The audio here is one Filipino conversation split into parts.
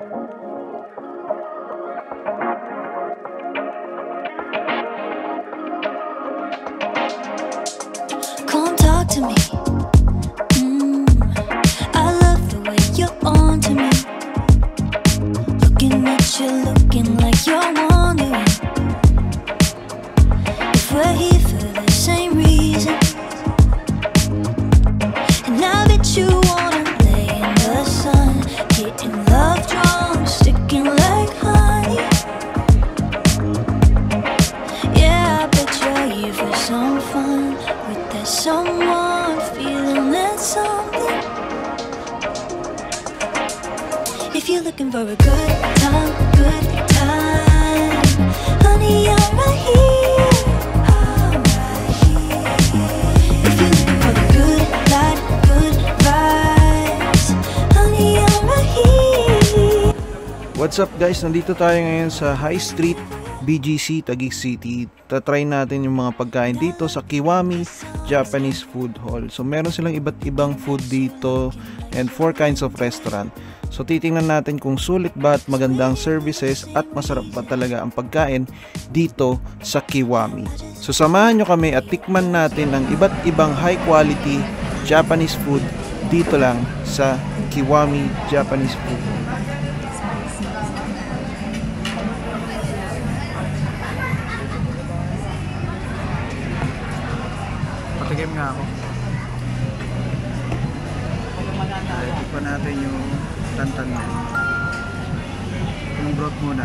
Come talk to me. I love the way you're on to me. Looking at you, looking like you're wondering if we're here for the same reason. And now that you wanna lay in the sun, getting love drunk, sticking like honey. Yeah, I bet you're here for some fun with that someone, feeling that something. If you're looking for a good time, honey, I'm right here. I'm right here. If you're looking for the good life, good vibes, honey, I'm right here. What's up guys? Nandito tayo ngayon sa High Street, BGC, Taguig City. Tatry natin yung mga pagkain dito sa Kiwami Japanese Food Hall. So meron silang iba't ibang food dito and 4 kinds of restaurant. So titingnan natin kung sulit ba at magandang services at masarap ba talaga ang pagkain dito sa Kiwami. So samahan nyo kami at tikman natin ang iba't ibang high quality Japanese food dito lang sa Kiwami Japanese Food. Patigim nga ako. Tikman natin yung tantan na yung broth muna.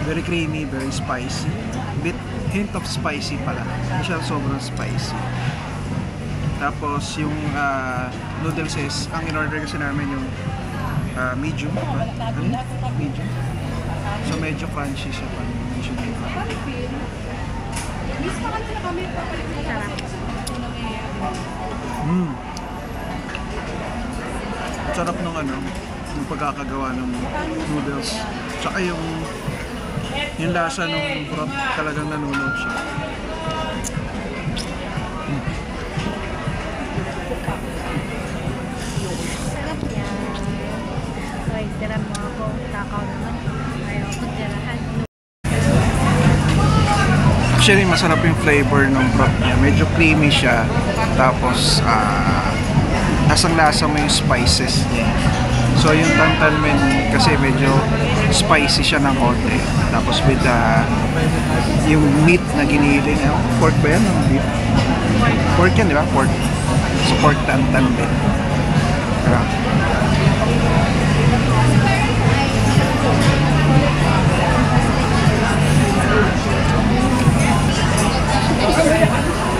Very creamy, very spicy, hint of spicy pala, hindi siya sobrang spicy. Tapos yung noodles is, ang in-order kasi namin yung medium, diba? Medium. So medyo crunchy siya pa. Sarap ng yung pagkakagawa ng noodles. Tsaka yung lasa ng broth talagang nanunod siya. Sarap yan. So, tira mo ako. Takaw naman. Ayaw ko tirahan. Actually, masarap yung flavor ng broth niya. Medyo creamy siya. Tapos, lasang-lasa mo yung spices niya. So yung tantan men kasi medyo spicy siya ng konti. Tapos with yung meat na giniling. Pork ba yan? Beef? Pork yan, di ba? Pork. So pork tantan men.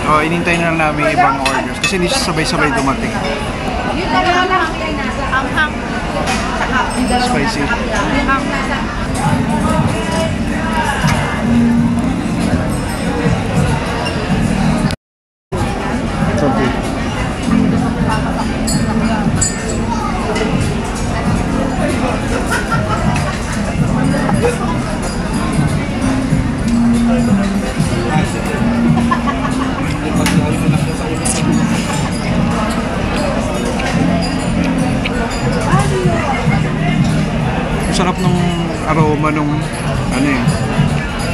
Oh, inintay na lang namin ibang orders kasi hindi siya sabay-sabay dumating. Spicy. It's okay. Sarap nung aroma nung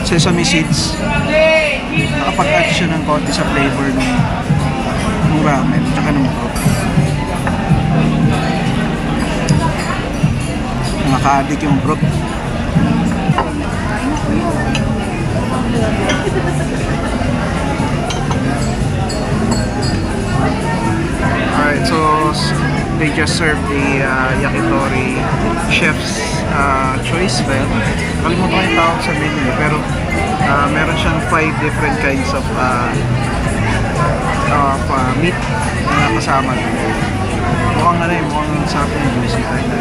sesame seeds. Nakapag-add siya ng konti sa flavor nung ramen tsaka nung broth. Nakaka-addict yung broth. Alright, so they just served the yakitori chef's choice well. Kalimutan ko yung tawag sa menu pero meron siyang 5 different kinds of meat na kasama. Mukhang mukhang sarap yung juicy tayo na.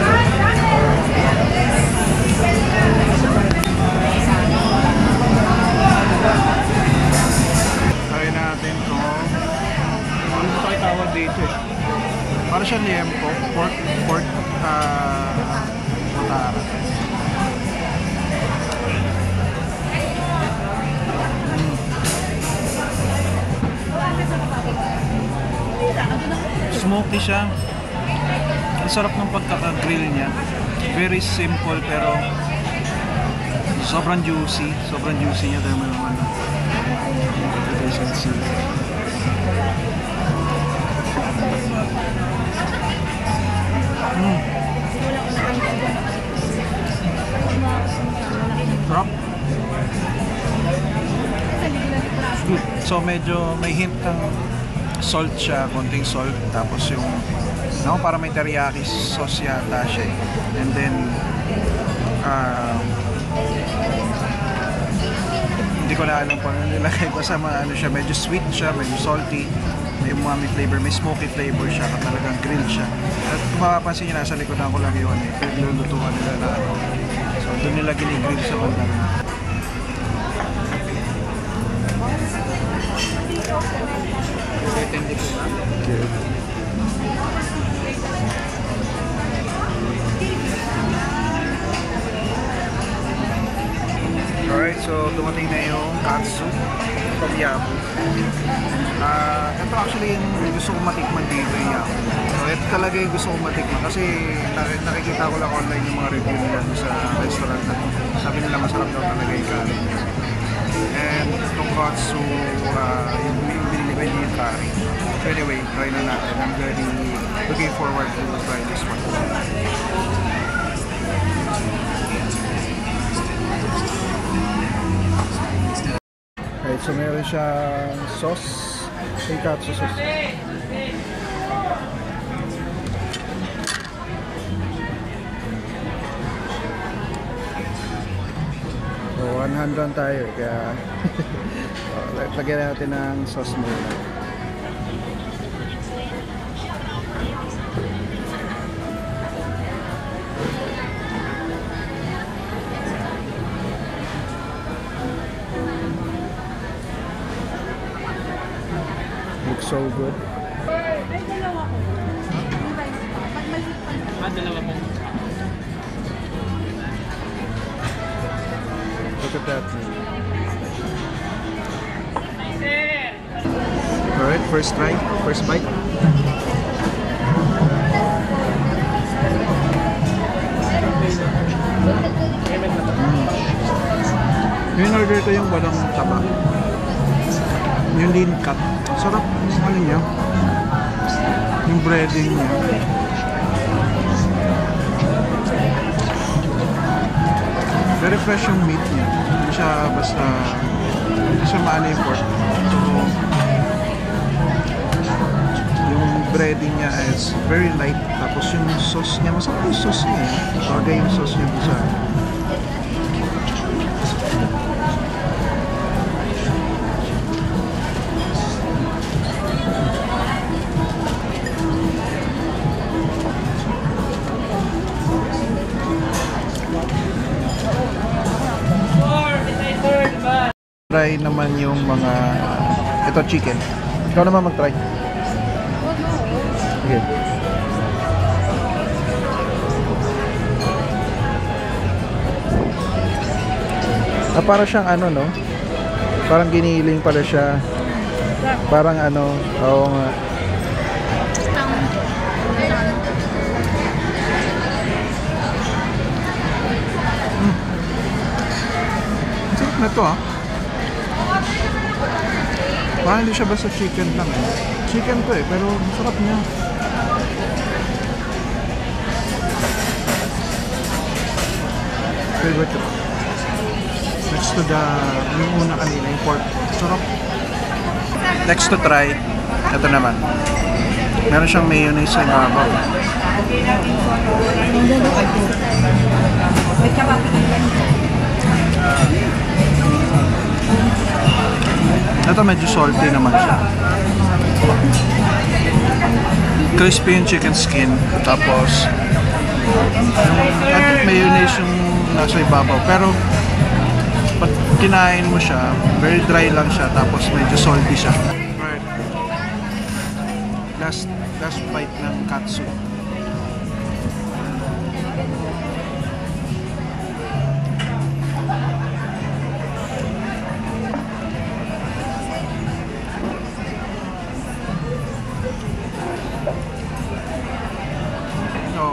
Try natin to. Ano ba tayo tawag dito eh? Para siyang liempo, pork motara. Smoky siya. Ang sarap ng pagkaka-grill niya. Very simple pero sobrang juicy. Sobrang juicy niya dahil may mga ano. You guys can see. Sarap. It's good. So medyo may hint ng salt siya, konting salt, tapos yung para may teriyaki sauce yata siya. And then hindi ko na alam kung ano nilagay, basta ano siya, medyo sweet siya, medyo salty, may umami flavor, may smoky flavor siya, talagang grilled siya. At kung mapapansin nyo, nasa likodan ko lang yun naglulutuan nila na ano. So doon nila ginigrill sa banda rin. Alright, so dumating na yung katsu from Yabu. Ito actually yung gusto kong matikman dito yung Yabu. So ito talaga yung gusto kong matikman kasi nakikita ko lang online yung mga review nila sa restaurant na sabi nila masarap daw talaga yung curry. And itong katsu, yung binili ko yung curry. So anyway, try na natin. I'm very looking forward to try this one. Right, so meron siyang sauce, katsu sauce. So, one-hand tayo, kaya lagyan natin ng sauce muna. Looks so good. Ay, dalawa ko. Dalawa po. Look at that. Alright, first try, first bite. Yung order ko yung walang taba. Yung lean cut. Sarap ano niya. Yung breading niya. Very fresh yung meat niya. Hindi siya basta, hindi siya maano yung pork. So, yung breading niya is very light. Tapos yung sauce niya, masarap yung sauce niya. Bagay yung sauce niya sa try naman yung mga ito chicken. Ikaw naman mag-try. Okay. Para siyang ano no? Parang giniling pala siya. Parang ano, oo nga. Sarap na to ah. Parang hindi siya basta chicken lang eh. Chicken to eh, pero sarap niya. Favorite ko. Next to the, yung una kanina, yung pork. Sarap. Next to try, ito naman. Meron siyang mayonnaise sa ibabaw. Ito medyo salty naman siya. Crispy yung chicken skin. Tapos I think mayonnaise yung nasa ibabaw. Pero pag kinain mo siya, very dry lang siya. Tapos medyo salty siya. Right. Last bite ng katsu. So,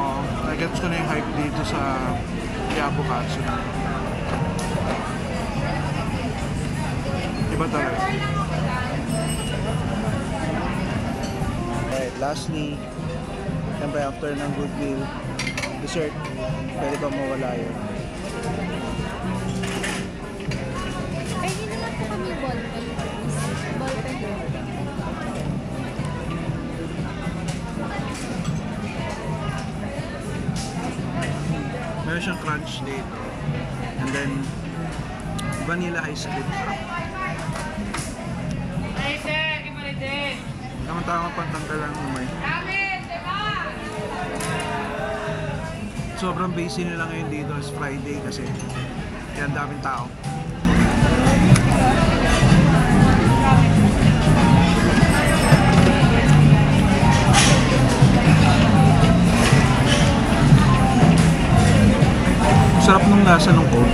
Nagets ko na yung hype dito sa Quiapo Katsu. Iba talaga. Alright, lastly, siyempre after ng good meal, dessert, pwede ba mawala yun? Ay, hindi naman po kami ballpen. Ballpen. Meron siyang crunch dito. And then, vanilla ice cream. Tama-tama pantanggal lang umay. Sobrang busy nila ngayon dito is Friday kasi kaya ang daming tao. Sarap nung lasa ng cold.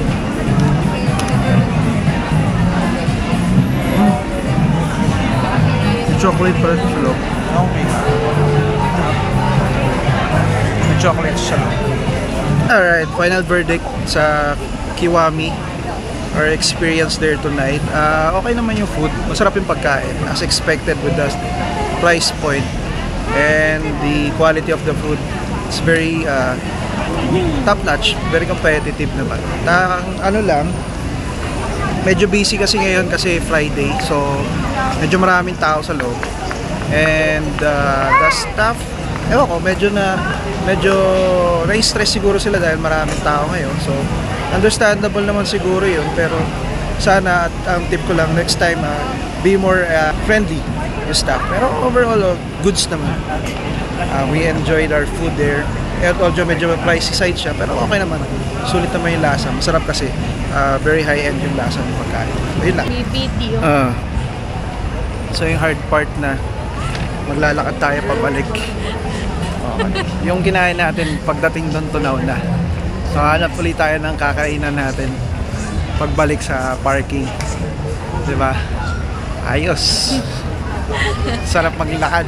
May chocolate pala sa loob. Okay. May chocolate sa loob. Alright, final verdict sa Kiwami, our experience there tonight. Okay naman yung food. Masarap yung pagkain as expected with the price point and the quality of the food. It's very top-notch, very competitive naman. Ano lang, medyo busy kasi ngayon kasi Friday, so medyo maraming tao sa loob. And the staff, ewan ko, medyo na-stress siguro sila dahil maraming tao ngayon. So understandable naman siguro yun, pero sana, at ang tip ko lang, next time be more friendly yung staff. Pero overall, goods naman. We enjoyed our food there. At although medyo pricey side siya, pero okay naman. Sulit naman yung lasa. Masarap kasi. Very high-end yung lasa ng pagkain. Ayun lang. May video. So yung hard part na maglalakad tayo pabalik. Okay. Yung kinain natin pagdating doon tunaw na. So hanap ulit tayo ng kakainan natin pagbalik sa parking. Diba? Ayos. Sarap maglakad.